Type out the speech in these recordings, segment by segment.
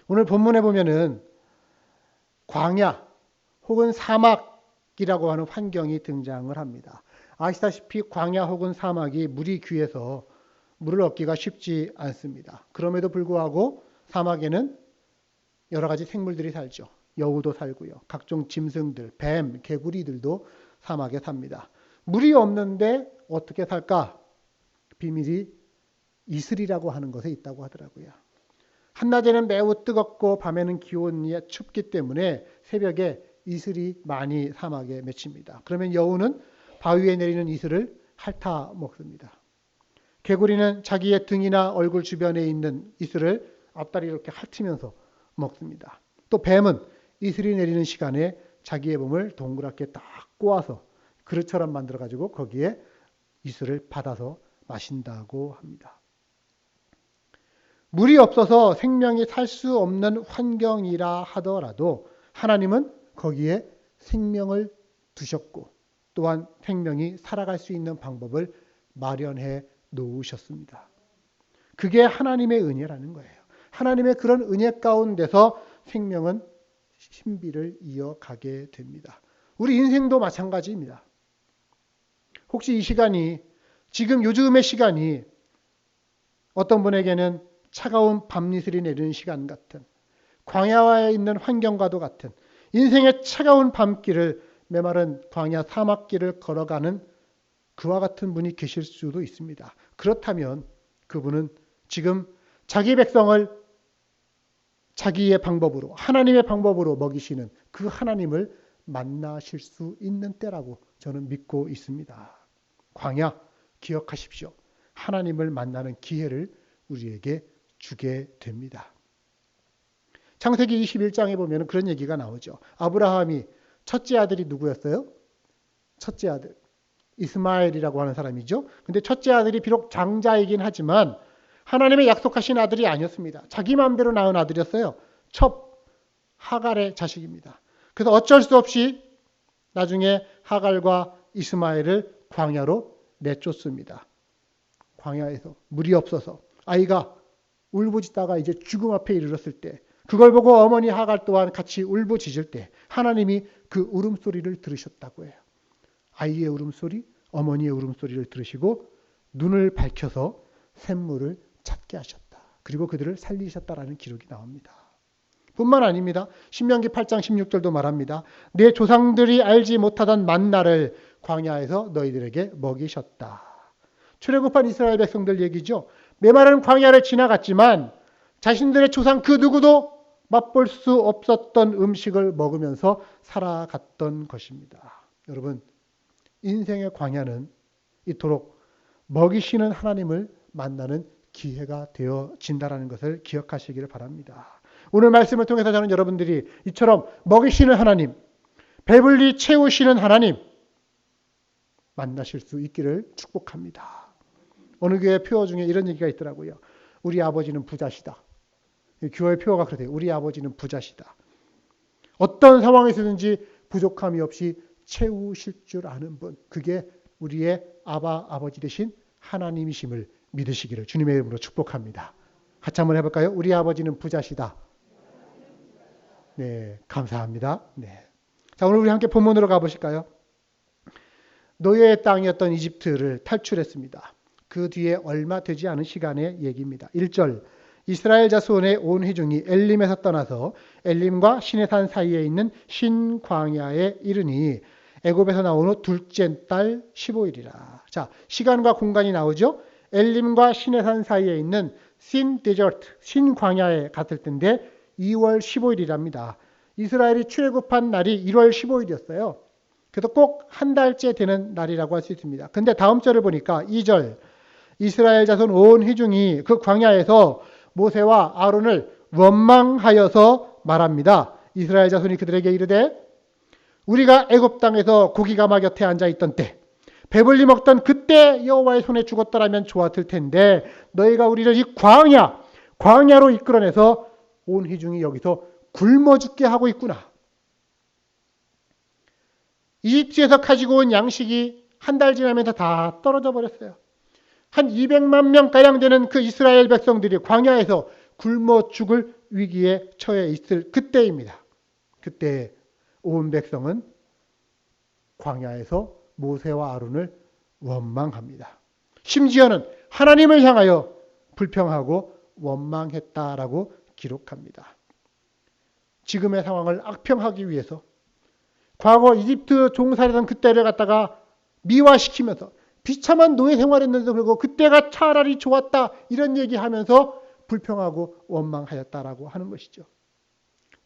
오늘 본문에 보면은 광야 혹은 사막이라고 하는 환경이 등장을 합니다. 아시다시피 광야 혹은 사막이 물이 귀해서 물을 얻기가 쉽지 않습니다. 그럼에도 불구하고 사막에는 여러 가지 생물들이 살죠. 여우도 살고요. 각종 짐승들, 뱀, 개구리들도 사막에 삽니다. 물이 없는데 어떻게 살까? 비밀이 이슬이라고 하는 것에 있다고 하더라고요. 한낮에는 매우 뜨겁고 밤에는 기온이 춥기 때문에 새벽에 이슬이 많이 사막에 맺힙니다. 그러면 여우는 바위에 내리는 이슬을 핥아 먹습니다. 개구리는 자기의 등이나 얼굴 주변에 있는 이슬을 앞다리 이렇게 핥으면서 먹습니다. 또 뱀은 이슬이 내리는 시간에 자기의 몸을 동그랗게 딱 꼬아서 그릇처럼 만들어가지고 거기에 이슬을 받아서 마신다고 합니다. 물이 없어서 생명이 살 수 없는 환경이라 하더라도 하나님은 거기에 생명을 두셨고 또한 생명이 살아갈 수 있는 방법을 마련해 놓으셨습니다. 그게 하나님의 은혜라는 거예요. 하나님의 그런 은혜 가운데서 생명은 신비를 이어가게 됩니다. 우리 인생도 마찬가지입니다. 혹시 이 시간이 지금 요즘의 시간이 어떤 분에게는 차가운 밤이슬이 내리는 시간 같은 광야에 있는 환경과도 같은 인생의 차가운 밤길을 메마른 광야 사막길을 걸어가는 그와 같은 분이 계실 수도 있습니다. 그렇다면 그분은 지금 자기 백성을 자기의 방법으로 하나님의 방법으로 먹이시는 그 하나님을 만나실 수 있는 때라고 저는 믿고 있습니다. 광야 기억하십시오. 하나님을 만나는 기회를 우리에게 주게 됩니다. 창세기 21장에 보면 그런 얘기가 나오죠. 아브라함이 첫째 아들이 누구였어요? 첫째 아들 이스마엘이라고 하는 사람이죠. 근데 첫째 아들이 비록 장자이긴 하지만 하나님의 약속하신 아들이 아니었습니다. 자기 마음대로 낳은 아들이었어요. 첩 하갈의 자식입니다. 그래서 어쩔 수 없이 나중에 하갈과 이스마엘을 광야로 내쫓습니다. 광야에서 물이 없어서 아이가 울부짖다가 이제 죽음 앞에 이르렀을 때 그걸 보고 어머니 하갈 또한 같이 울부짖을 때 하나님이 그 울음소리를 들으셨다고 해요. 아이의 울음소리, 어머니의 울음소리를 들으시고 눈을 밝혀서 샘물을 찾게 하셨다. 그리고 그들을 살리셨다라는 기록이 나옵니다. 뿐만 아닙니다. 신명기 8장 16절도 말합니다. 내 조상들이 알지 못하던 만나를 광야에서 너희들에게 먹이셨다. 출애굽한 이스라엘 백성들 얘기죠. 메마른 광야를 지나갔지만 자신들의 조상 그 누구도 맛볼 수 없었던 음식을 먹으면서 살아갔던 것입니다. 여러분, 인생의 광야는 이토록 먹이시는 하나님을 만나는 기회가 되어진다는 것을 기억하시기를 바랍니다. 오늘 말씀을 통해서 저는 여러분들이 이처럼 먹이시는 하나님, 배불리 채우시는 하나님 만나실 수 있기를 축복합니다. 어느 교회 표어 중에 이런 얘기가 있더라고요. 우리 아버지는 부자시다. 교회 표어가 그러대요. 우리 아버지는 부자시다. 어떤 상황에서든지 부족함이 없이 채우실 줄 아는 분, 그게 우리의 아버지 되신 하나님이심을 믿으시기를 주님의 이름으로 축복합니다. 같이 한번 해볼까요? 우리 아버지는 부자시다. 네, 감사합니다. 네. 자, 오늘 우리 함께 본문으로 가보실까요? 노예의 땅이었던 이집트를 탈출했습니다. 그 뒤에 얼마 되지 않은 시간의 얘기입니다. 1절 이스라엘 자손의 온 회중이 엘림에서 떠나서 엘림과 시내산 사이에 있는 신광야에 이르니 애굽에서 나온 후 둘째 달 15일이라. 자, 시간과 공간이 나오죠. 엘림과 시내산 사이에 있는 신 데저트, 신광야에 갔을 텐데 2월 15일이랍니다. 이스라엘이 출애굽한 날이 1월 15일이었어요. 그래서 꼭 한 달째 되는 날이라고 할 수 있습니다. 근데 다음 절을 보니까 2절 이스라엘 자손 온 회중이 그 광야에서 모세와 아론을 원망하여서 말합니다. 이스라엘 자손이 그들에게 이르되 우리가 애굽 땅에서 고기가마 곁에 앉아 있던 때 배불리 먹던 그때 여호와의 손에 죽었더라면 좋았을 텐데 너희가 우리를 이 광야로 이끌어내서 온 회중이 여기서 굶어 죽게 하고 있구나. 이집트에서 가지고 온 양식이 한 달 지나면서 다 떨어져 버렸어요. 한 200만 명가량 되는 그 이스라엘 백성들이 광야에서 굶어 죽을 위기에 처해 있을 그때입니다. 그때 온 백성은 광야에서 모세와 아론을 원망합니다. 심지어는 하나님을 향하여 불평하고 원망했다라고 기록합니다. 지금의 상황을 악평하기 위해서 과거 이집트 종살이던 그때를 갖다가 미화시키면서 비참한 노예 생활했는데도 불구하고 그때가 차라리 좋았다 이런 얘기하면서 불평하고 원망하였다라고 하는 것이죠.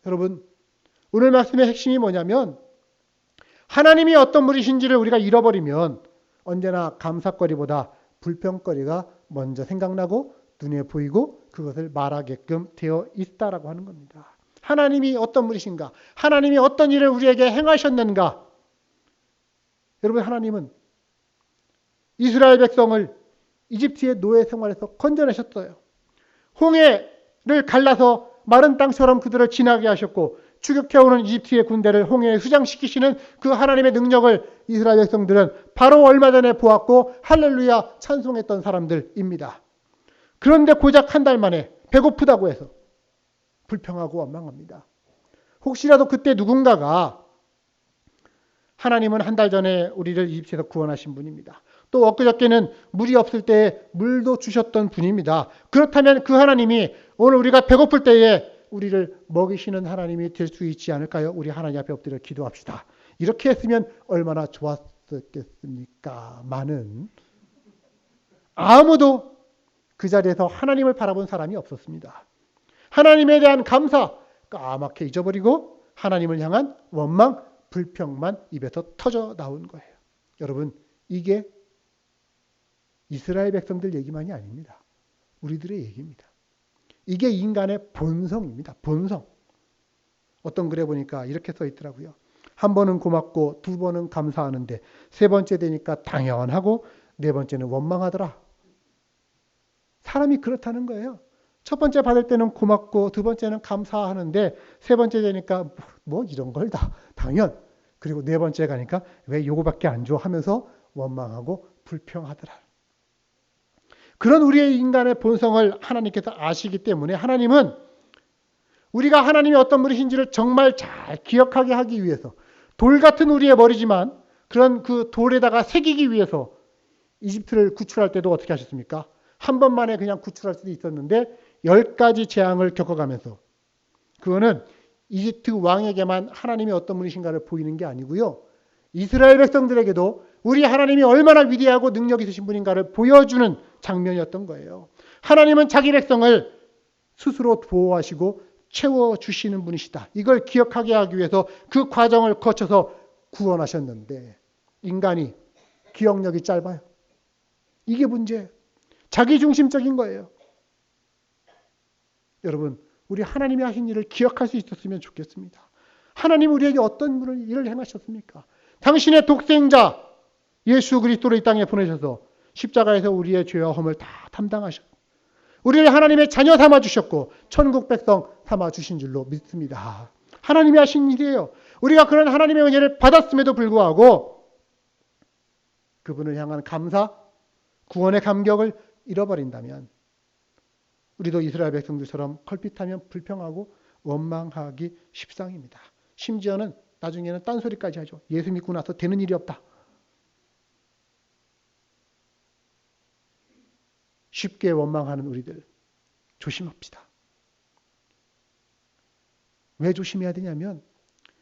여러분, 오늘 말씀의 핵심이 뭐냐면 하나님이 어떤 분이신지를 우리가 잃어버리면 언제나 감사거리보다 불평거리가 먼저 생각나고 눈에 보이고 그것을 말하게끔 되어 있다라고 하는 겁니다. 하나님이 어떤 분이신가? 하나님이 어떤 일을 우리에게 행하셨는가? 여러분, 하나님은 이스라엘 백성을 이집트의 노예 생활에서 건져내셨어요. 홍해를 갈라서 마른 땅처럼 그들을 지나게 하셨고 추격해오는 이집트의 군대를 홍해에 수장시키시는 그 하나님의 능력을 이스라엘 백성들은 바로 얼마 전에 보았고 할렐루야 찬송했던 사람들입니다. 그런데 고작 한 달 만에 배고프다고 해서 불평하고 원망합니다. 혹시라도 그때 누군가가 하나님은 한 달 전에 우리를 이집트에서 구원하신 분입니다. 또 엊그저께는 물이 없을 때에 물도 주셨던 분입니다. 그렇다면 그 하나님이 오늘 우리가 배고플 때에 우리를 먹이시는 하나님이 될 수 있지 않을까요? 우리 하나님 앞에 엎드려 기도합시다. 이렇게 했으면 얼마나 좋았겠습니까? 많은 아무도 그 자리에서 하나님을 바라본 사람이 없었습니다. 하나님에 대한 감사 까맣게 잊어버리고 하나님을 향한 원망, 불평만 입에서 터져 나온 거예요. 여러분, 이게 이스라엘 백성들 얘기만이 아닙니다. 우리들의 얘기입니다. 이게 인간의 본성입니다. 본성. 어떤 글에 보니까 이렇게 써 있더라고요. 한 번은 고맙고 두 번은 감사하는데 세 번째 되니까 당연하고 네 번째는 원망하더라. 사람이 그렇다는 거예요. 첫 번째 받을 때는 고맙고 두 번째는 감사하는데 세 번째 되니까 뭐 이런 걸 다 당연. 그리고 네 번째 가니까 왜 요거밖에 안 줘 하면서 원망하고 불평하더라. 그런 우리의 인간의 본성을 하나님께서 아시기 때문에 하나님은 우리가 하나님이 어떤 분이신지를 정말 잘 기억하게 하기 위해서 돌 같은 우리의 머리지만 그런 그 돌에다가 새기기 위해서 이집트를 구출할 때도 어떻게 하셨습니까? 한 번만에 그냥 구출할 수도 있었는데 10가지 재앙을 겪어가면서 그거는 이집트 왕에게만 하나님이 어떤 분이신가를 보이는 게 아니고요. 이스라엘 백성들에게도 우리 하나님이 얼마나 위대하고 능력 있으신 분인가를 보여주는 장면이었던 거예요. 하나님은 자기 백성을 스스로 보호하시고 채워주시는 분이시다. 이걸 기억하게 하기 위해서 그 과정을 거쳐서 구원하셨는데 인간이 기억력이 짧아요. 이게 문제예요. 자기중심적인 거예요. 여러분, 우리 하나님이 하신 일을 기억할 수 있었으면 좋겠습니다. 하나님 우리에게 어떤 일을 행하셨습니까? 당신의 독생자 예수 그리스도를 이 땅에 보내셔서 십자가에서 우리의 죄와 험을 다 담당하셨고 우리를 하나님의 자녀 삼아 주셨고 천국 백성 삼아 주신 줄로 믿습니다. 하나님이 하신 일이에요. 우리가 그런 하나님의 은혜를 받았음에도 불구하고 그분을 향한 감사, 구원의 감격을 잃어버린다면 우리도 이스라엘 백성들처럼 컬핏하면 불평하고 원망하기 십상입니다. 심지어는 나중에는 딴소리까지 하죠. 예수 믿고 나서 되는 일이 없다. 쉽게 원망하는 우리들 조심합시다. 왜 조심해야 되냐면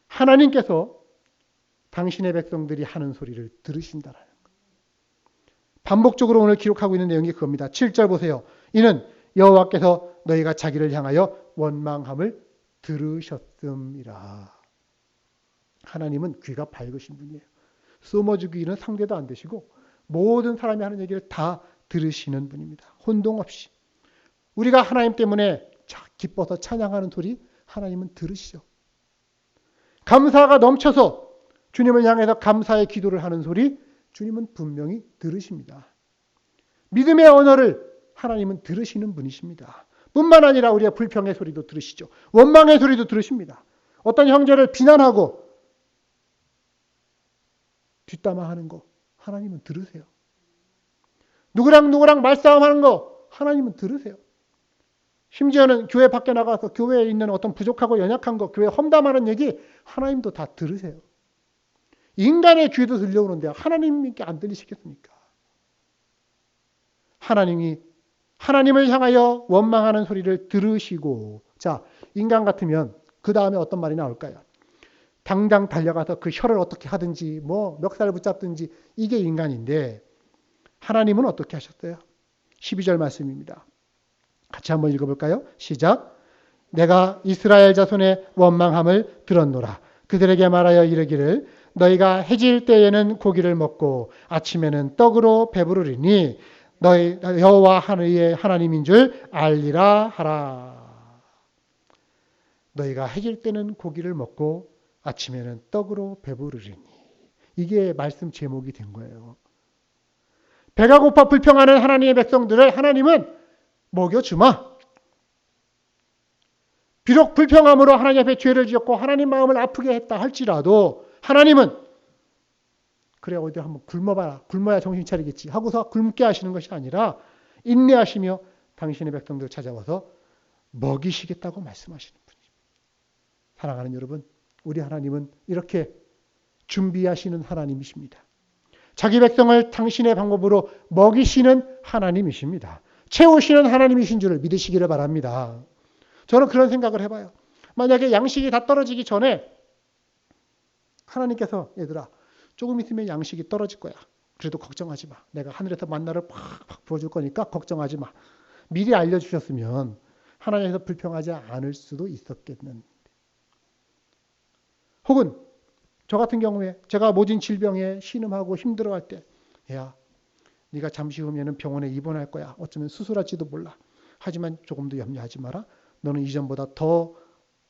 하나님께서 당신의 백성들이 하는 소리를 들으신다라는 거예요. 반복적으로 오늘 기록하고 있는 내용이 그겁니다. 7절 보세요. 이는 여호와께서 너희가 자기를 향하여 원망함을 들으셨음이라. 하나님은 귀가 밝으신 분이에요. 숨어주기는 상대도 안 되시고 모든 사람이 하는 얘기를 다 들으시는 분입니다. 혼동 없이. 우리가 하나님 때문에 기뻐서 찬양하는 소리 하나님은 들으시죠. 감사가 넘쳐서 주님을 향해서 감사의 기도를 하는 소리 주님은 분명히 들으십니다. 믿음의 언어를 하나님은 들으시는 분이십니다. 뿐만 아니라 우리의 불평의 소리도 들으시죠. 원망의 소리도 들으십니다. 어떤 형제를 비난하고 뒷담화하는 거 하나님은 들으세요. 누구랑 말싸움하는 거 하나님은 들으세요. 심지어는 교회 밖에 나가서 교회에 있는 어떤 부족하고 연약한 거, 교회 험담하는 얘기 하나님도 다 들으세요. 인간의 귀에도 들려오는데 하나님께 안 들리시겠습니까? 하나님을 향하여 원망하는 소리를 들으시고, 자, 인간 같으면 그 다음에 어떤 말이 나올까요? 당장 달려가서 그 혀를 어떻게 하든지 뭐 멱살 붙잡든지 이게 인간인데 하나님은 어떻게 하셨어요? 12절 말씀입니다. 같이 한번 읽어볼까요? 시작. 내가 이스라엘 자손의 원망함을 들었노라. 그들에게 말하여 이르기를 너희가 해질 때에는 고기를 먹고 아침에는 떡으로 배부르리니 너희 여호와 하늘의 하나님인 줄 알리라 하라. 너희가 해질 때는 고기를 먹고 아침에는 떡으로 배부르리니. 이게 말씀 제목이 된 거예요. 배가 고파 불평하는 하나님의 백성들을 하나님은 먹여주마. 비록 불평함으로 하나님 앞에 죄를 지었고 하나님 마음을 아프게 했다 할지라도 하나님은 그래 어디 한번 굶어봐라. 굶어야 정신 차리겠지 하고서 굶게 하시는 것이 아니라 인내하시며 당신의 백성들을 찾아와서 먹이시겠다고 말씀하시는 분입니다. 사랑하는 여러분, 우리 하나님은 이렇게 준비하시는 하나님이십니다. 자기 백성을 당신의 방법으로 먹이시는 하나님이십니다. 채우시는 하나님이신 줄을 믿으시기를 바랍니다. 저는 그런 생각을 해봐요. 만약에 양식이 다 떨어지기 전에 하나님께서 얘들아 조금 있으면 양식이 떨어질 거야. 그래도 걱정하지 마. 내가 하늘에서 만나를 팍팍 부어줄 거니까 걱정하지 마. 미리 알려주셨으면 하나님께서 불평하지 않을 수도 있었겠는데. 혹은 저 같은 경우에 제가 모진 질병에 신음하고 힘들어할 때 야, 네가 잠시 후면은 병원에 입원할 거야. 어쩌면 수술할지도 몰라. 하지만 조금도 염려하지 마라. 너는 이전보다 더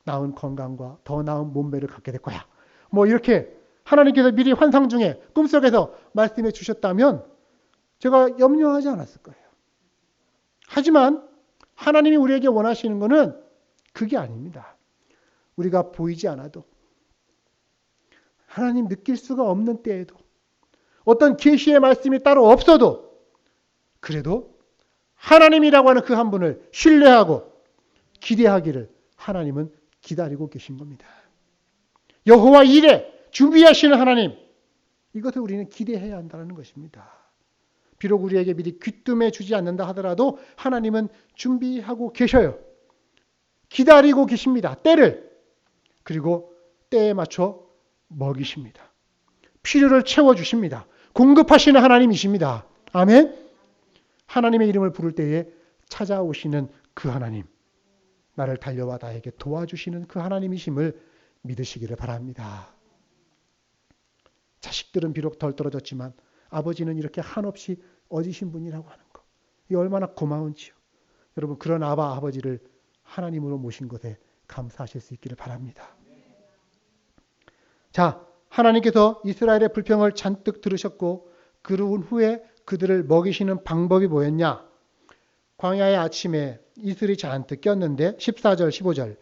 나은 건강과 더 나은 몸매를 갖게 될 거야. 뭐 이렇게 하나님께서 미리 환상 중에 꿈속에서 말씀해 주셨다면 제가 염려하지 않았을 거예요. 하지만 하나님이 우리에게 원하시는 것은 그게 아닙니다. 우리가 보이지 않아도 하나님 느낄 수가 없는 때에도 어떤 계시의 말씀이 따로 없어도 그래도 하나님이라고 하는 그 한 분을 신뢰하고 기대하기를 하나님은 기다리고 계신 겁니다. 여호와 이레 준비하시는 하나님, 이것을 우리는 기대해야 한다는 것입니다. 비록 우리에게 미리 귀뜸해 주지 않는다 하더라도 하나님은 준비하고 계셔요. 기다리고 계십니다. 때를. 그리고 때에 맞춰 먹이십니다. 필요를 채워주십니다. 공급하시는 하나님이십니다. 아멘. 하나님의 이름을 부를 때에 찾아오시는 그 하나님, 나를 달려와 나에게 도와주시는 그 하나님이심을 믿으시기를 바랍니다. 자식들은 비록 덜 떨어졌지만 아버지는 이렇게 한없이 얻으신 분이라고 하는 것, 이 얼마나 고마운지요. 여러분, 그런 아버지를 하나님으로 모신 것에 감사하실 수 있기를 바랍니다. 자, 하나님께서 이스라엘의 불평을 잔뜩 들으셨고 그러운 후에 그들을 먹이시는 방법이 뭐였냐? 광야의 아침에 이슬이 잔뜩 꼈는데 14절 15절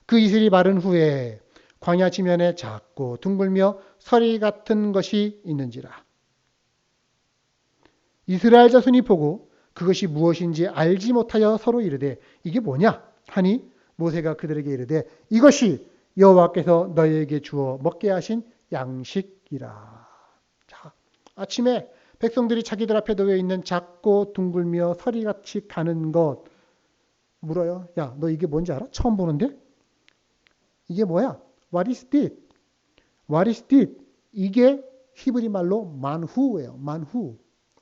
그 이슬이 마른 후에 광야 지면에 작고 둥글며 서리 같은 것이 있는지라. 이스라엘 자손이 보고 그것이 무엇인지 알지 못하여 서로 이르되 이게 뭐냐 하니 모세가 그들에게 이르되 이것이 여호와께서 너희에게 주어 먹게 하신 양식이라. 자, 아침에 백성들이 자기들 앞에 놓여 있는 작고 둥글며 서리같이 가는 것 물어요. 야, 너 이게 뭔지 알아? 처음 보는데? 이게 뭐야? What is that? What is that? 이게 히브리 말로 만후예요. 만후.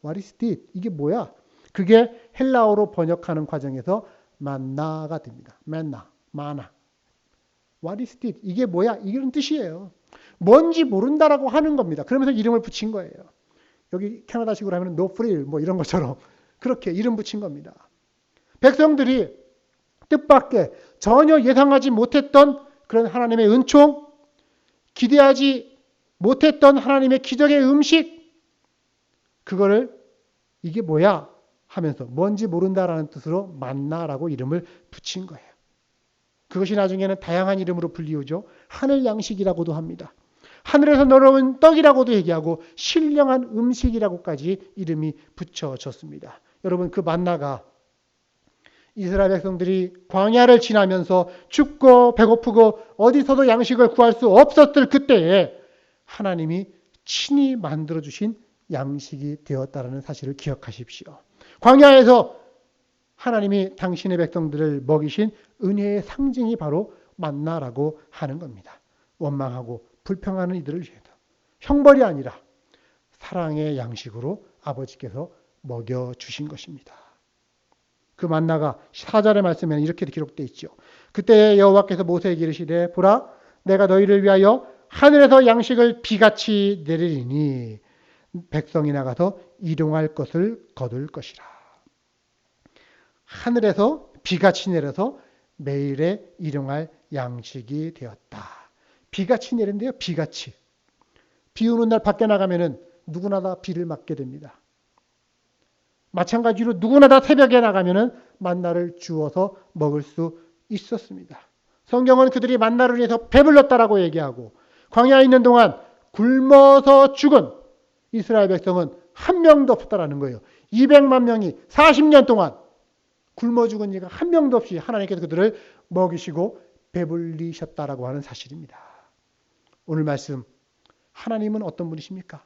What is that? 이게 뭐야? 그게 헬라어로 번역하는 과정에서 만나가 됩니다. 마나. What is that? 이게 뭐야? 이런 뜻이에요. 뭔지 모른다라고 하는 겁니다. 그러면서 이름을 붙인 거예요. 여기 캐나다식으로 하면 no frill 뭐 이런 것처럼 그렇게 이름 붙인 겁니다. 백성들이 뜻밖의 전혀 예상하지 못했던 그런 하나님의 은총, 기대하지 못했던 하나님의 기적의 음식, 그거를 이게 뭐야 하면서 뭔지 모른다라는 뜻으로 만나라고 이름을 붙인 거예요. 그것이 나중에는 다양한 이름으로 불리우죠. 하늘 양식이라고도 합니다. 하늘에서 내려온 떡이라고도 얘기하고 신령한 음식이라고까지 이름이 붙여졌습니다. 여러분, 그 만나가 이스라엘 백성들이 광야를 지나면서 춥고 배고프고 어디서도 양식을 구할 수 없었을 그때에 하나님이 친히 만들어주신 양식이 되었다는 사실을 기억하십시오. 광야에서 하나님이 당신의 백성들을 먹이신 은혜의 상징이 바로 만나라고 하는 겁니다. 원망하고 불평하는 이들을 위해서. 형벌이 아니라 사랑의 양식으로 아버지께서 먹여주신 것입니다. 그 만나가 4절의 말씀에는 이렇게 기록되어 있죠. 그때 여호와께서 모세에게 이르시되 보라 내가 너희를 위하여 하늘에서 양식을 비같이 내리리니 백성이 나가서 일용할 것을 거둘 것이라. 하늘에서 비같이 내려서 매일의 일용할 양식이 되었다. 비같이 내린대요. 비같이. 비 오는 날 밖에 나가면은 누구나 다 비를 맞게 됩니다. 마찬가지로 누구나 다 새벽에 나가면은 만나를 주어서 먹을 수 있었습니다. 성경은 그들이 만나를 위해서 배불렀다라고 얘기하고 광야에 있는 동안 굶어서 죽은 이스라엘 백성은 한 명도 없었다라는 거예요. 200만 명이 40년 동안 굶어 죽은 이가 한 명도 없이 하나님께서 그들을 먹이시고 배불리셨다라고 하는 사실입니다. 오늘 말씀 하나님은 어떤 분이십니까?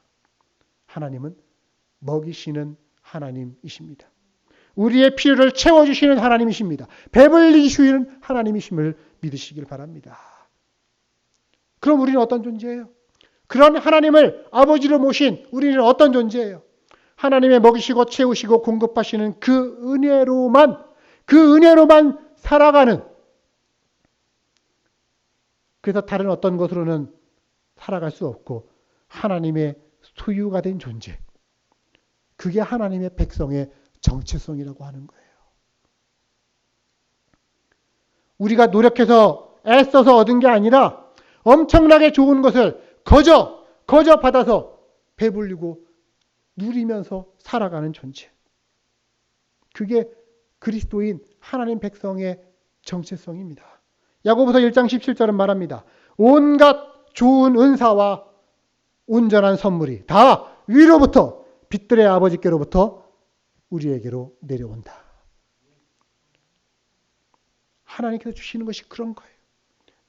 하나님은 먹이시는 하나님이십니다. 우리의 필요를 채워주시는 하나님이십니다. 배불리시는 하나님이심을 믿으시길 바랍니다. 그럼 우리는 어떤 존재예요? 그런 하나님을 아버지로 모신 우리는 어떤 존재예요? 하나님의 먹이시고 채우시고 공급하시는 그 은혜로만 살아가는, 그래서 다른 어떤 것으로는 살아갈 수 없고 하나님의 소유가 된 존재. 그게 하나님의 백성의 정체성이라고 하는 거예요. 우리가 노력해서 애써서 얻은 게 아니라 엄청나게 좋은 것을 거저 받아서 배불리고 누리면서 살아가는 존재. 그게 그리스도인 하나님 백성의 정체성입니다. 야고보서 1장 17절은 말합니다. 온갖 좋은 은사와 온전한 선물이 다 위로부터 빛들의 아버지께로부터 우리에게로 내려온다. 하나님께서 주시는 것이 그런 거예요.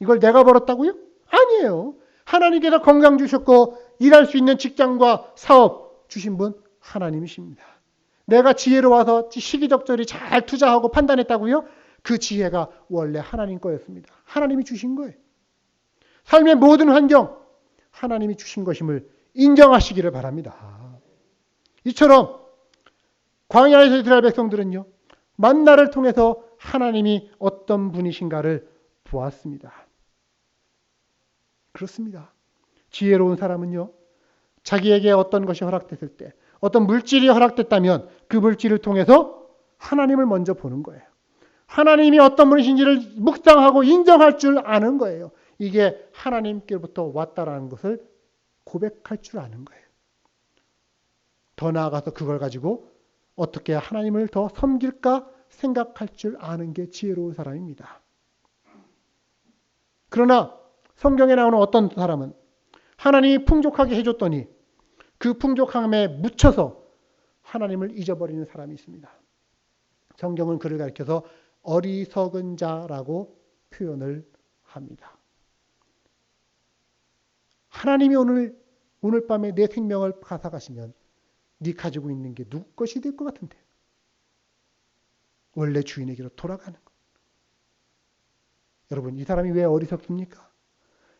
이걸 내가 벌었다고요? 아니에요. 하나님께서 건강 주셨고 일할 수 있는 직장과 사업 주신 분 하나님이십니다. 내가 지혜로워서 시기적절히 잘 투자하고 판단했다고요? 그 지혜가 원래 하나님 거였습니다. 하나님이 주신 거예요. 삶의 모든 환경 하나님이 주신 것임을 인정하시기를 바랍니다. 이처럼 광야에서 이스라엘 백성들은요, 만나를 통해서 하나님이 어떤 분이신가를 보았습니다. 그렇습니다. 지혜로운 사람은요, 자기에게 어떤 것이 허락됐을 때, 어떤 물질이 허락됐다면 그 물질을 통해서 하나님을 먼저 보는 거예요. 하나님이 어떤 분이신지를 묵상하고 인정할 줄 아는 거예요. 이게 하나님께로부터 왔다라는 것을 고백할 줄 아는 거예요. 더 나아가서 그걸 가지고 어떻게 하나님을 더 섬길까 생각할 줄 아는 게 지혜로운 사람입니다. 그러나 성경에 나오는 어떤 사람은 하나님이 풍족하게 해줬더니 그 풍족함에 묻혀서 하나님을 잊어버리는 사람이 있습니다. 성경은 그를 가리켜서 어리석은 자라고 표현을 합니다. 하나님이 오늘 밤에 내 생명을 가사가시면 네 가지고 있는 게 누구 것이 될 것 같은데? 원래 주인에게로 돌아가는 것. 여러분, 이 사람이 왜 어리석습니까?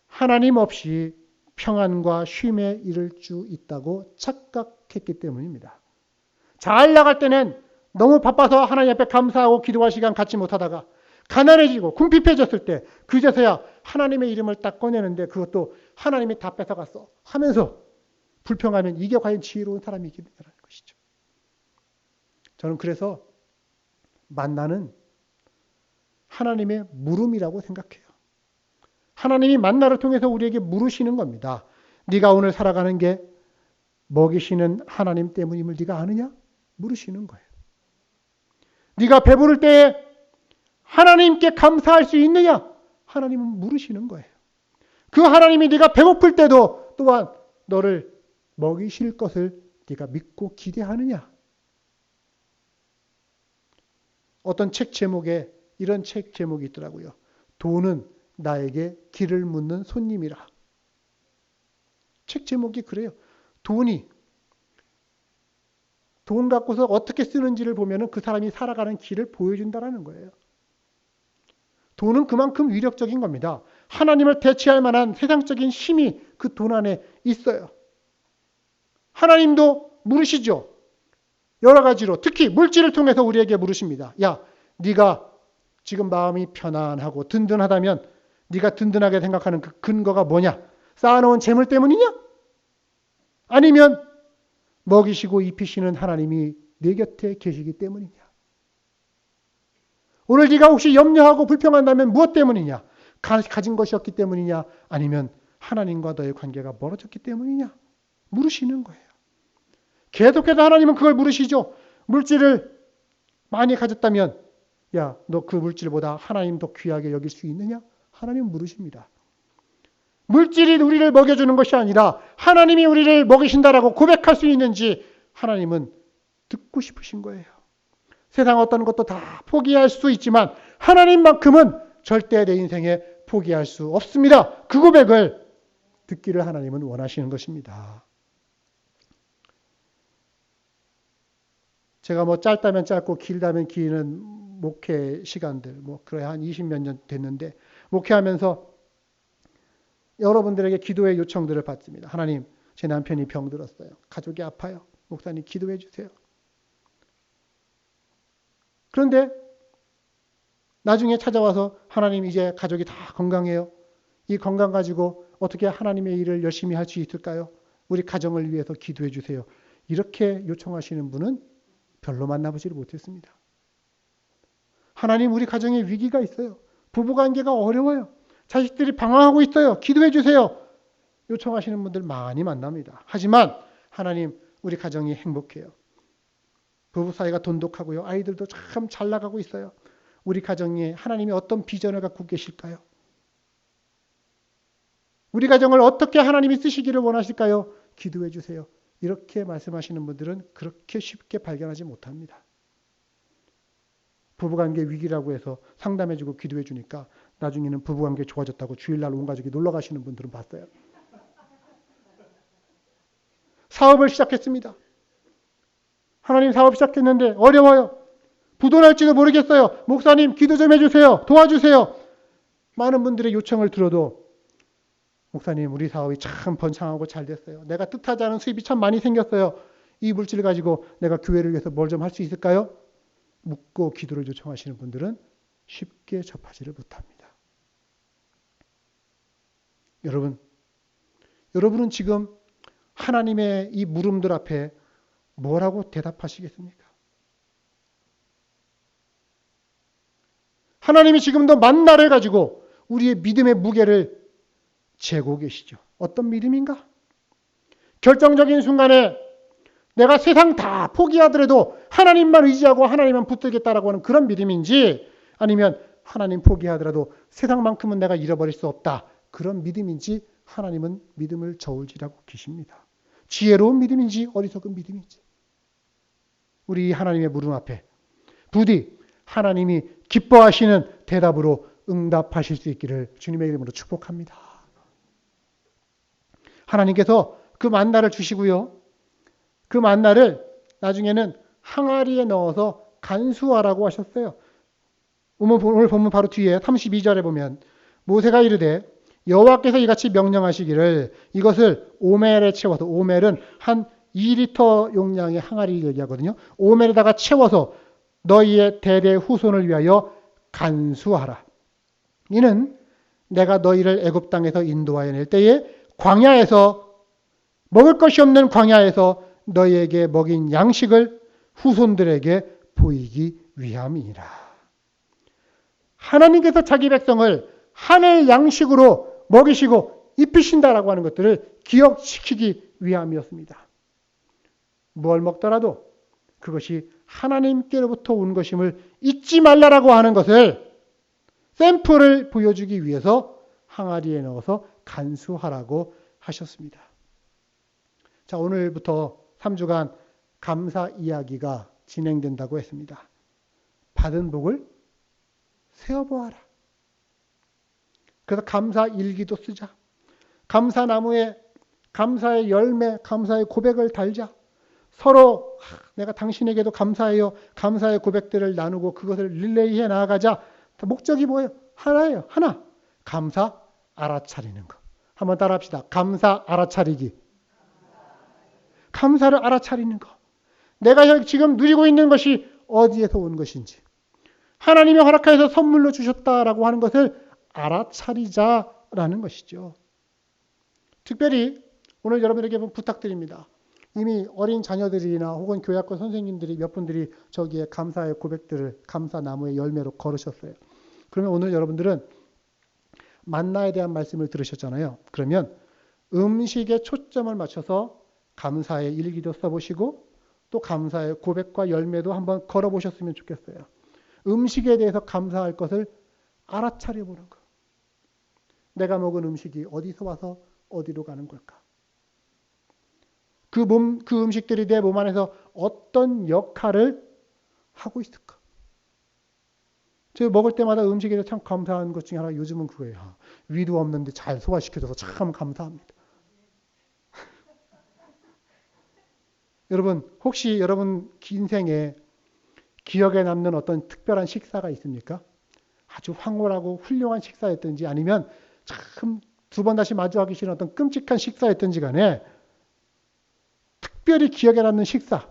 하나님 없이 평안과 쉼에 이를 수 있다고 착각했기 때문입니다. 잘 나갈 때는 너무 바빠서 하나님 앞에 감사하고 기도할 시간 갖지 못하다가 가난해지고 궁핍해졌을 때 그제서야 하나님의 이름을 딱 꺼내는데 그것도 하나님이 다 뺏어갔어 하면서 불평하면 이게 과연 지혜로운 사람이겠냐는 것이죠. 저는 그래서 만나는 하나님의 물음이라고 생각해요. 하나님이 만나를 통해서 우리에게 물으시는 겁니다. 네가 오늘 살아가는 게 먹이시는 하나님 때문임을 네가 아느냐? 물으시는 거예요. 네가 배부를 때에 하나님께 감사할 수 있느냐? 하나님은 물으시는 거예요. 그 하나님이 네가 배고플 때도 또한 너를 먹이실 것을 네가 믿고 기대하느냐? 어떤 책 제목에 이런 책 제목이 있더라고요. 돈은 나에게 길을 묻는 손님이라. 책 제목이 그래요. 돈 갖고서 어떻게 쓰는지를 보면 그 사람이 살아가는 길을 보여준다는 거예요. 돈은 그만큼 위력적인 겁니다. 하나님을 대체할 만한 세상적인 힘이 그 돈 안에 있어요. 하나님도 물으시죠. 여러 가지로 특히 물질을 통해서 우리에게 물으십니다. 야, 네가 지금 마음이 편안하고 든든하다면 네가 든든하게 생각하는 그 근거가 뭐냐? 쌓아놓은 재물 때문이냐? 아니면 먹이시고 입히시는 하나님이 네 곁에 계시기 때문이냐? 오늘 네가 혹시 염려하고 불평한다면 무엇 때문이냐? 가진 것이 없기 때문이냐? 아니면 하나님과 너의 관계가 멀어졌기 때문이냐? 물으시는 거예요. 계속해서 하나님은 그걸 물으시죠. 물질을 많이 가졌다면 야, 너 그 물질보다 하나님 더 귀하게 여길 수 있느냐? 하나님은 물으십니다. 물질이 우리를 먹여주는 것이 아니라 하나님이 우리를 먹이신다라고 고백할 수 있는지 하나님은 듣고 싶으신 거예요. 세상 어떤 것도 다 포기할 수 있지만 하나님만큼은 절대 내 인생에 포기할 수 없습니다. 그 고백을 듣기를 하나님은 원하시는 것입니다. 제가 짧다면 짧고 길다면 기는 목회 시간들, 그래 한 20몇 년 됐는데 목회하면서 여러분들에게 기도의 요청들을 받습니다. 하나님, 제 남편이 병들었어요. 가족이 아파요. 목사님 기도해 주세요. 그런데 나중에 찾아와서 하나님 이제 가족이 다 건강해요. 이 건강 가지고 어떻게 하나님의 일을 열심히 할 수 있을까요? 우리 가정을 위해서 기도해 주세요. 이렇게 요청하시는 분은 별로 만나보지를 못했습니다. 하나님, 우리 가정에 위기가 있어요. 부부관계가 어려워요. 자식들이 방황하고 있어요. 기도해 주세요. 요청하시는 분들 많이 만납니다. 하지만 하나님, 우리 가정이 행복해요. 부부 사이가 돈독하고요. 아이들도 참 잘 나가고 있어요. 우리 가정에 하나님이 어떤 비전을 갖고 계실까요? 우리 가정을 어떻게 하나님이 쓰시기를 원하실까요? 기도해 주세요. 이렇게 말씀하시는 분들은 그렇게 쉽게 발견하지 못합니다. 부부관계 위기라고 해서 상담해주고 기도해 주니까 나중에는 부부관계 좋아졌다고 주일날 온 가족이 놀러 가시는 분들은 봤어요. 사업을 시작했습니다. 하나님, 사업 시작했는데 어려워요. 부도날지도 모르겠어요. 목사님 기도 좀 해주세요. 도와주세요. 많은 분들의 요청을 들어도 목사님, 우리 사업이 참 번창하고 잘 됐어요. 내가 뜻하지 않은 수입이 참 많이 생겼어요. 이 물질을 가지고 내가 교회를 위해서 뭘 좀 할 수 있을까요? 묻고 기도를 요청하시는 분들은 쉽게 접하지를 못합니다. 여러분은 지금 하나님의 이 물음들 앞에 뭐라고 대답하시겠습니까? 하나님이 지금도 만나를 가지고 우리의 믿음의 무게를 재고 계시죠. 어떤 믿음인가? 결정적인 순간에 내가 세상 다 포기하더라도 하나님만 의지하고 하나님만 붙들겠다라고 하는 그런 믿음인지, 아니면 하나님 포기하더라도 세상만큼은 내가 잃어버릴 수 없다, 그런 믿음인지, 하나님은 믿음을 저울질하고 계십니다. 지혜로운 믿음인지 어리석은 믿음인지, 우리 하나님의 물음 앞에 부디 하나님이 기뻐하시는 대답으로 응답하실 수 있기를 주님의 이름으로 축복합니다. 하나님께서 그 만나를 주시고요. 그 만나를 나중에는 항아리에 넣어서 간수하라고 하셨어요. 오늘 보면 바로 뒤에 32절에 보면 모세가 이르되 여호와께서 이같이 명령하시기를 이것을 오멜에 채워서, 오멜은 한 2리터 용량의 항아리를 얘기하거든요. 오멜에다가 채워서 너희의 대대 후손을 위하여 간수하라. 이는 내가 너희를 애굽 땅에서 인도하여 낼 때에 광야에서, 먹을 것이 없는 광야에서 너희에게 먹인 양식을 후손들에게 보이기 위함이니라. 하나님께서 자기 백성을 하늘 양식으로 먹이시고 입히신다라고 하는 것들을 기억시키기 위함이었습니다. 뭘 먹더라도 그것이 하나님께로부터 온 것임을 잊지 말라라고 하는 것을, 샘플을 보여주기 위해서 항아리에 넣어서 간수하라고 하셨습니다. 자, 오늘부터 3주간 감사 이야기가 진행된다고 했습니다. 받은 복을 세어보아라. 그래서 감사 일기도 쓰자. 감사나무에 감사의 열매, 감사의 고백을 달자. 서로 내가 당신에게도 감사해요. 감사의 고백들을 나누고 그것을 릴레이해 나아가자. 목적이 뭐예요? 하나예요. 하나. 감사 알아차리는 거. 한번 따라합시다. 감사 알아차리기. 감사를 알아차리는 거. 내가 지금 누리고 있는 것이 어디에서 온 것인지. 하나님이 허락하여서 선물로 주셨다라고 하는 것을 알아차리자라는 것이죠. 특별히 오늘 여러분에게 부탁드립니다. 이미 어린 자녀들이나 혹은 교회학교 선생님들이 몇 분들이 저기에 감사의 고백들을 감사나무의 열매로 걸으셨어요. 그러면 오늘 여러분들은 만나에 대한 말씀을 들으셨잖아요. 그러면 음식에 초점을 맞춰서 감사의 일기도 써보시고 또 감사의 고백과 열매도 한번 걸어보셨으면 좋겠어요. 음식에 대해서 감사할 것을 알아차려 보는 거. 내가 먹은 음식이 어디서 와서 어디로 가는 걸까? 그 음식들이 내 몸 안에서 어떤 역할을 하고 있을까? 제가 먹을 때마다 음식에 대해서 참 감사한 것 중에 하나 요즘은 그거예요. 위도 없는데 잘 소화시켜줘서 참 감사합니다. 여러분 혹시 여러분 인생에 기억에 남는 어떤 특별한 식사가 있습니까? 아주 황홀하고 훌륭한 식사였든지 아니면 참 두 번 다시 마주하기 싫은 어떤 끔찍한 식사였든지 간에 특별히 기억에 남는 식사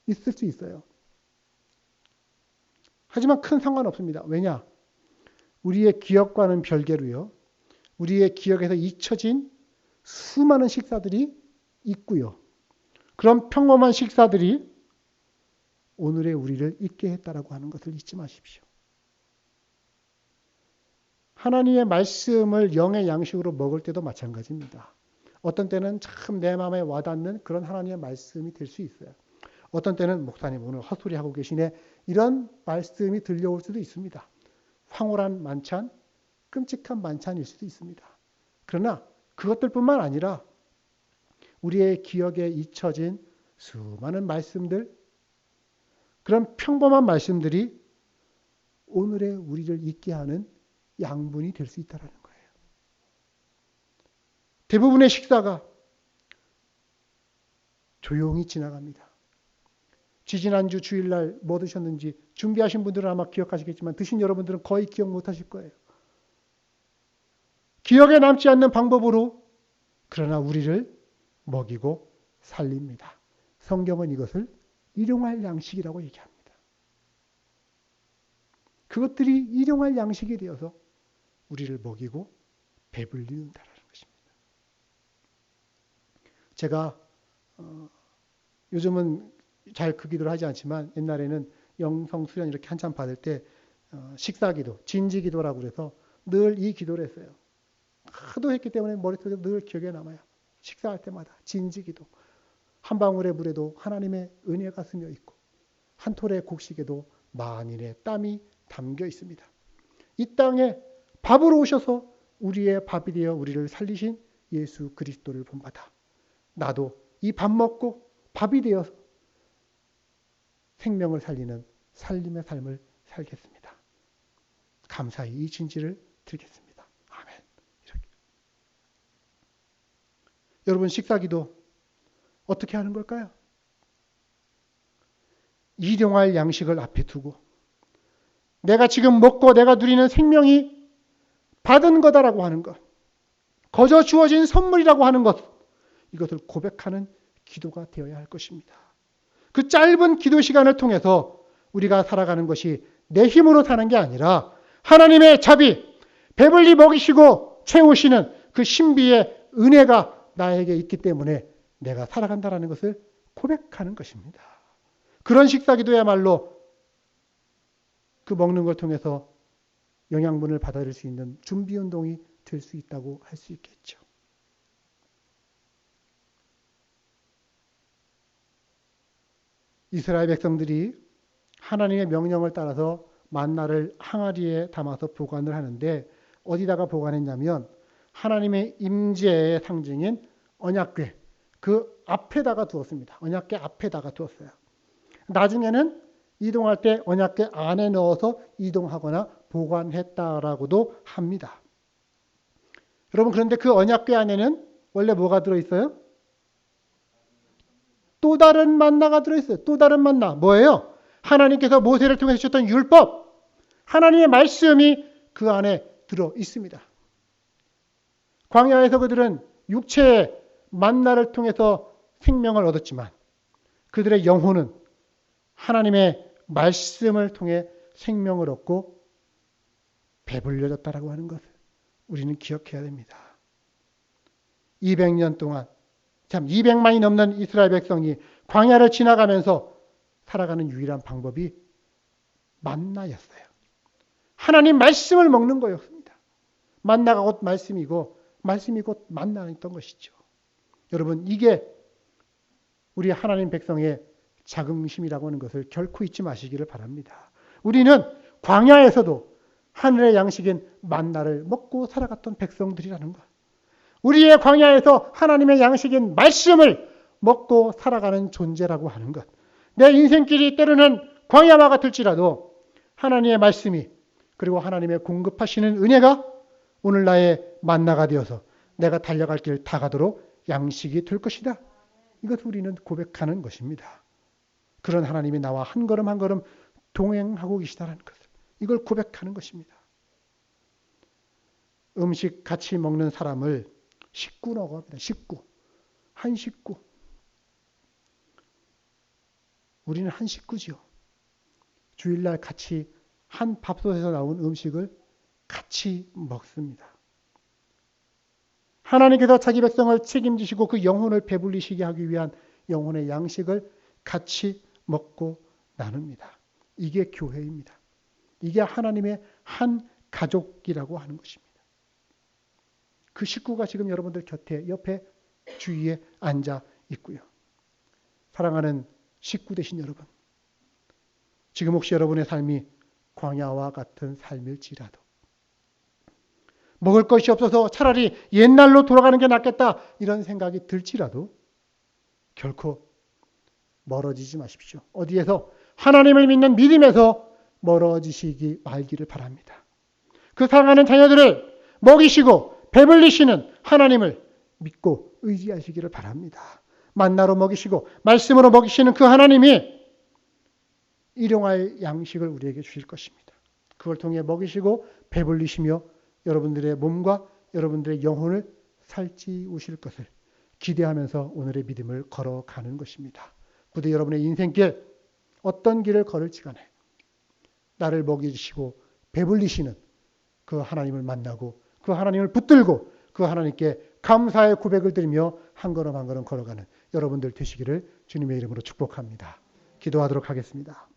있을 수 있어요. 하지만 큰 상관없습니다. 왜냐? 우리의 기억과는 별개로요. 우리의 기억에서 잊혀진 수많은 식사들이 있고요. 그런 평범한 식사들이 오늘의 우리를 잊게 했다라고 하는 것을 잊지 마십시오. 하나님의 말씀을 영의 양식으로 먹을 때도 마찬가지입니다. 어떤 때는 참 내 마음에 와닿는 그런 하나님의 말씀이 될 수 있어요. 어떤 때는 목사님 오늘 헛소리하고 계시네 이런 말씀이 들려올 수도 있습니다. 황홀한 만찬, 끔찍한 만찬일 수도 있습니다. 그러나 그것들뿐만 아니라 우리의 기억에 잊혀진 수많은 말씀들, 그런 평범한 말씀들이 오늘의 우리를 잊게 하는 양분이 될 수 있다는 거예요. 대부분의 식사가 조용히 지나갑니다. 지지난주 주일날 뭐 드셨는지 준비하신 분들은 아마 기억하시겠지만 드신 여러분들은 거의 기억 못하실 거예요. 기억에 남지 않는 방법으로 그러나 우리를 먹이고 살립니다. 성경은 이것을 일용할 양식이라고 얘기합니다. 그것들이 일용할 양식이 되어서 우리를 먹이고 배불리는다라는 것입니다. 제가 요즘은 잘 그 기도를 하지 않지만 옛날에는 영성 수련 이렇게 한참 받을 때 식사기도, 진지기도라고 그래서 늘 이 기도를 했어요. 하도 했기 때문에 머릿속에 늘 기억에 남아요. 식사할 때마다 진지기도. 한 방울의 물에도 하나님의 은혜가 스며 있고 한 톨의 곡식에도 만인의 땀이 담겨 있습니다. 이 땅에 밥으로 오셔서 우리의 밥이 되어 우리를 살리신 예수 그리스도를 본받아 나도 이 밥 먹고 밥이 되어서 생명을 살리는 살림의 삶을 살겠습니다. 감사히 이 진지를 드리겠습니다. 아멘. 이렇게. 여러분 식사기도 어떻게 하는 걸까요? 일용할 양식을 앞에 두고 내가 지금 먹고 내가 누리는 생명이 받은 거다라고 하는 것, 거저 주어진 선물이라고 하는 것, 이것을 고백하는 기도가 되어야 할 것입니다. 그 짧은 기도 시간을 통해서 우리가 살아가는 것이 내 힘으로 사는 게 아니라 하나님의 자비, 배불리 먹이시고 채우시는 그 신비의 은혜가 나에게 있기 때문에 내가 살아간다는 것을 고백하는 것입니다. 그런 식사기도야말로 그 먹는 걸 통해서 영양분을 받아들일 수 있는 준비운동이 될 수 있다고 할 수 있겠죠. 이스라엘 백성들이 하나님의 명령을 따라서 만나를 항아리에 담아서 보관을 하는데 어디다가 보관했냐면 하나님의 임재의 상징인 언약궤 그 앞에다가 두었습니다. 언약궤 앞에다가 두었어요. 나중에는 이동할 때 언약궤 안에 넣어서 이동하거나 보관했다라고도 합니다. 여러분, 그런데 그 언약궤 안에는 원래 뭐가 들어있어요? 또 다른 만나가 들어있어요. 또 다른 만나. 뭐예요? 하나님께서 모세를 통해서 주셨던 율법, 하나님의 말씀이 그 안에 들어 있습니다. 광야에서 그들은 육체의 만나를 통해서 생명을 얻었지만 그들의 영혼은 하나님의 말씀을 통해 생명을 얻고 배불려졌다라고 하는 것을 우리는 기억해야 됩니다. 200년 동안, 참 200만이 넘는 이스라엘 백성이 광야를 지나가면서 살아가는 유일한 방법이 만나였어요. 하나님 말씀을 먹는 거였습니다. 만나가 곧 말씀이고 말씀이 곧 만나였던 것이죠. 여러분, 이게 우리 하나님 백성의 자긍심이라고 하는 것을 결코 잊지 마시기를 바랍니다. 우리는 광야에서도 하늘의 양식인 만나를 먹고 살아갔던 백성들이라는 것. 우리의 광야에서 하나님의 양식인 말씀을 먹고 살아가는 존재라고 하는 것. 내 인생길이 때로는 광야와 같을지라도 하나님의 말씀이 그리고 하나님의 공급하시는 은혜가 오늘 나의 만나가 되어서 내가 달려갈 길 다 가도록 양식이 될 것이다. 이것을 우리는 고백하는 것입니다. 그런 하나님이 나와 한 걸음 한 걸음 동행하고 계시다는 것을, 이걸 고백하는 것입니다. 음식 같이 먹는 사람을 식구라고 합니다. 식구. 한 식구. 우리는 한 식구지요. 주일날 같이 한 밥솥에서 나온 음식을 같이 먹습니다. 하나님께서 자기 백성을 책임지시고 그 영혼을 배불리시게 하기 위한 영혼의 양식을 같이 먹고 나눕니다. 이게 교회입니다. 이게 하나님의 한 가족이라고 하는 것입니다. 그 식구가 지금 여러분들 곁에, 옆에, 주위에 앉아 있고요. 사랑하는 식구 되신 여러분, 지금 혹시 여러분의 삶이 광야와 같은 삶일지라도 먹을 것이 없어서 차라리 옛날로 돌아가는 게 낫겠다 이런 생각이 들지라도 결코 멀어지지 마십시오. 어디에서? 하나님을 믿는 믿음에서 멀어지시기 말기를 바랍니다. 그 사랑하는 자녀들을 먹이시고 배불리시는 하나님을 믿고 의지하시기를 바랍니다. 만나로 먹이시고 말씀으로 먹이시는 그 하나님이 일용할 양식을 우리에게 주실 것입니다. 그걸 통해 먹이시고 배불리시며 여러분들의 몸과 여러분들의 영혼을 살찌우실 것을 기대하면서 오늘의 믿음을 걸어가는 것입니다. 부디 여러분의 인생길 어떤 길을 걸을지 간에 나를 먹이시고 배불리시는 그 하나님을 만나고 그 하나님을 붙들고 그 하나님께 감사의 고백을 드리며 한 걸음 한 걸음 걸어가는 여러분들 되시기를 주님의 이름으로 축복합니다. 기도하도록 하겠습니다.